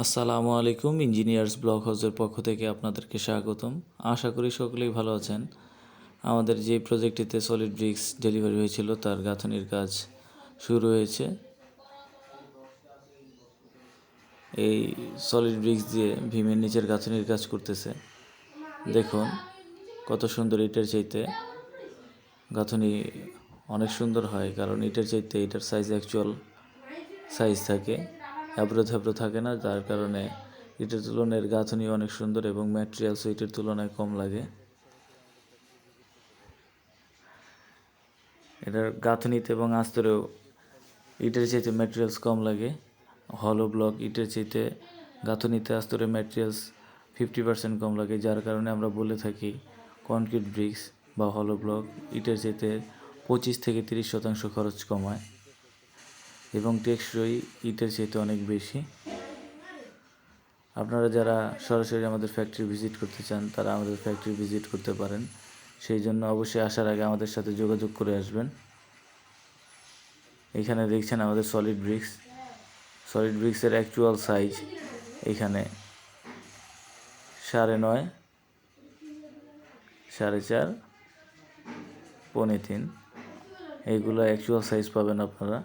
আসসালামু আলাইকুম। Engineers block হাউসের পক্ষ থেকে আপনাদেরকে স্বাগতম। আশা করি সকলেই ভালো আছেন। আমাদের যে প্রজেক্টটিতে সলিড ব্রিক্স ডেলিভারি হয়েছিল তার গাঁথনির কাজ শুরু হয়েছে। এই সলিড ব্রিক্স দিয়ে ভীমের নিচের গাঁথনির কাজ করতেছে। দেখুন কত সুন্দর, ইটের চাইতে গাঁথনি অনেক সুন্দর হয়, কারণ ইটের চাইতে এটার সাইজ অ্যাকচুয়াল সাইজ থাকে, হ্যাবড়ো থাকে না, যার কারণে ইটের তুলনায় গাঁথনি অনেক সুন্দর এবং ম্যাটেরিয়ালসও ইটের তুলনায় কম লাগে। এটার গাঁথনিতে এবং আস্তরেও ইটের চাইতে ম্যাটেরিয়ালস কম লাগে। হলো ব্লক ইটের চাইতে গাঁথনিতে আস্তরে ম্যাটেরিয়ালস 50% কম লাগে, যার কারণে আমরা বলে থাকি কনক্রিট ব্রিক্স বা হলো ব্লক ইটের চাইতে 25 থেকে 30% খরচ কমায় এবং টেকসই ইটের চাইতে অনেক বেশি। আপনারা যারা সরাসরি আমাদের ফ্যাক্টরি ভিজিট করতে চান তারা আমাদের ফ্যাক্টরি ভিজিট করতে পারেন। সেই জন্য অবশ্যই আসার আগে আমাদের সাথে যোগাযোগ করে আসবেন। এখানে দেখছেন আমাদের সলিড ব্রিক্সের অ্যাকচুয়াল সাইজ এখানে 9.5, 4.5, 4.5, এইগুলো অ্যাকচুয়াল সাইজ পাবেন আপনারা।